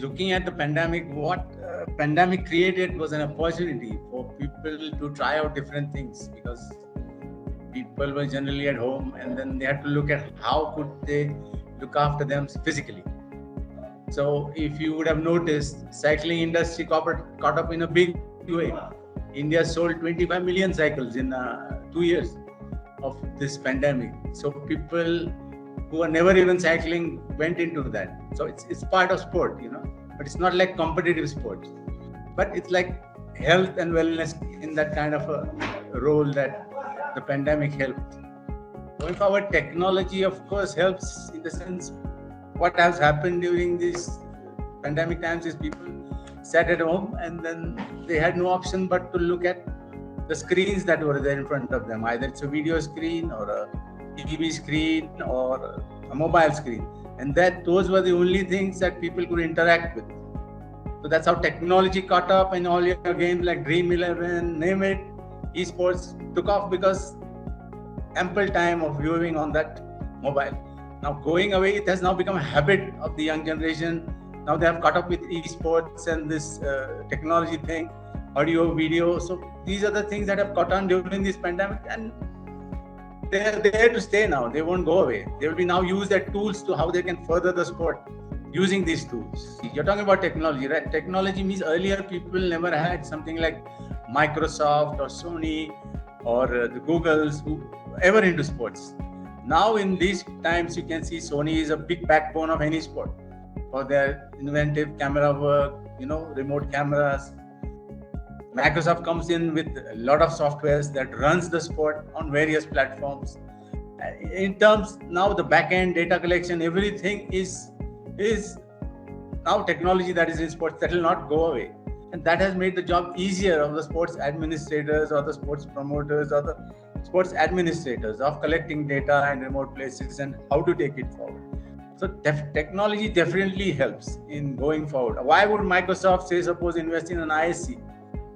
looking at the pandemic, what pandemic created was an opportunity for people to try out different things, because people were generally at home, and then they had to look at how could they look after them physically. So if you would have noticed, cycling industry caught up in a big way. India sold 25 million cycles in 2 years of this pandemic. So people who were never even cycling went into that. So it's part of sport, but it's not like competitive sports. But it's like health and wellness in that kind of a role that the pandemic helped. Going forward, technology, of course, helps in the sense what has happened during these pandemic times is people sat at home and then they had no option but to look at the screens that were there in front of them. Either it's a video screen or a TV screen or a mobile screen. And those were the only things that people could interact with. So that's how technology caught up, and all your games like Dream 11, name it, esports took off because ample time of viewing on that mobile. Now going away, it has now become a habit of the young generation. Now they have caught up with esports and this technology thing, audio, video. So these are the things that have caught on during this pandemic, and they're there to stay now. They won't go away. They will be now used as tools to how they can further the sport using these tools. You're talking about technology, right? Technology means earlier people never had something like Microsoft or Sony or the Googles who ever into sports. Now in these times, you can see Sony is a big backbone of any sport for their inventive camera work, remote cameras. Microsoft comes in with a lot of softwares that runs the sport on various platforms. In terms now the back-end data collection, everything is now technology that is in sports that will not go away. And that has made the job easier of the sports administrators or the sports promoters or the sports administrators of collecting data in remote places and how to take it forward. So technology definitely helps in going forward. Why would Microsoft, say, suppose invest in an ISC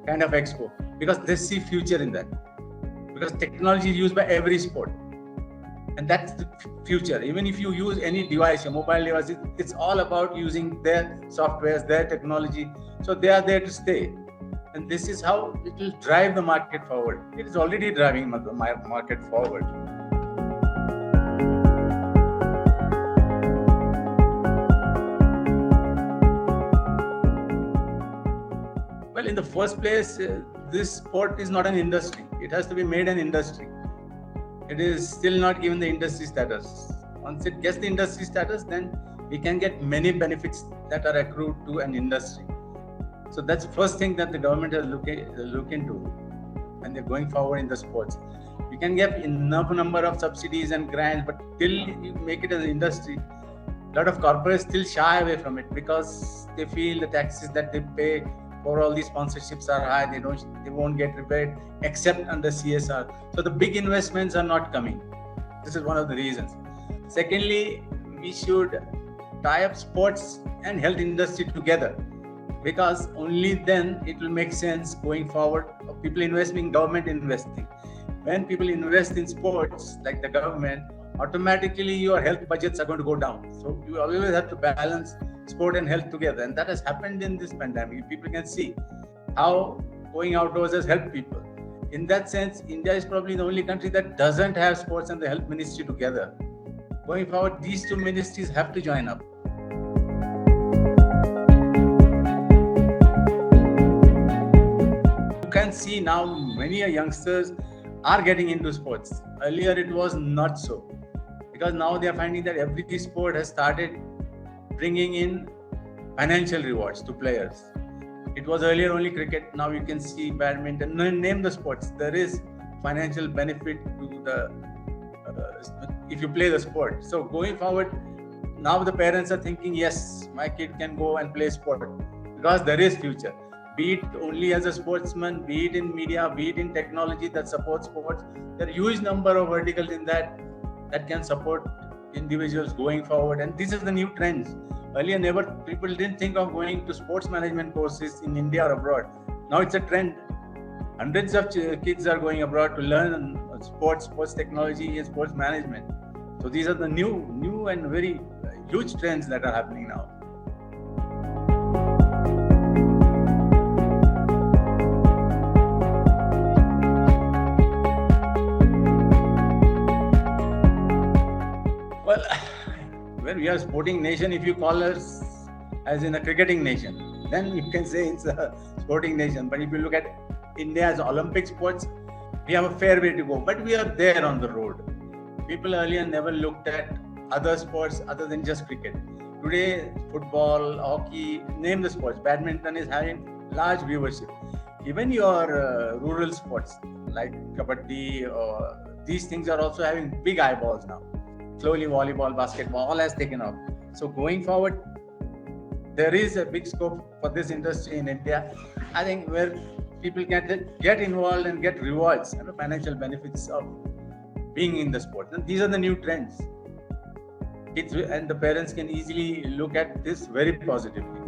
kind of expo? Because they see future in that. Because technology is used by every sport. And that's the future. Even if you use any device, your mobile device, it's all about using their softwares, their technology. So they are there to stay. And this is how it will drive the market forward. It is already driving the market forward. Well, in the first place, this sport is not an industry. It has to be made an industry. It is still not given the industry status. Once it gets the industry status, then we can get many benefits that are accrued to an industry. So that's the first thing that the government has look into when they're going forward in the sports. You can get enough number of subsidies and grants, but till you make it as an industry, a lot of corporates still shy away from it because they feel the taxes that they pay for all these sponsorships are high. They won't get rebate except under CSR. So the big investments are not coming. This is one of the reasons. Secondly, we should tie up sports and health industry together, because only then it will make sense going forward of people investing, government investing. When people invest in sports, like the government, automatically your health budgets are going to go down. So you always have to balance sport and health together. And that has happened in this pandemic. People can see how going outdoors has helped people. In that sense, India is probably the only country that doesn't have sports and the health ministry together. Going forward, these two ministries have to join up. You can see now many youngsters are getting into sports. Earlier it was not so, because now they are finding that every sport has started bringing in financial rewards to players. It was earlier only cricket. Now you can see badminton. Name the sports. There is financial benefit to the if you play the sport. So going forward, now the parents are thinking, yes, my kid can go and play sport because there is future. Be it only as a sportsman, be it in media, be it in technology that supports sports. There are huge number of verticals in that can support individuals going forward. And this is the new trends. Earlier, people didn't think of going to sports management courses in India or abroad. Now it's a trend. Hundreds of kids are going abroad to learn sports technology and sports management. So these are the new and very huge trends that are happening now. we are a sporting nation if you call us as in a cricketing nation. Then you can say it's a sporting nation. But if you look at India's Olympic sports, we have a fair way to go. But we are there on the road. People earlier never looked at other sports other than just cricket. Today, football, hockey, name the sports. Badminton is having large viewership. Even your rural sports like kabaddi, these things are also having big eyeballs now. Slowly, volleyball, basketball, all has taken off. So going forward, there is a big scope for this industry in India. I think where people can get involved and get rewards and financial benefits of being in the sport. And these are the new trends. Kids and the parents can easily look at this very positively.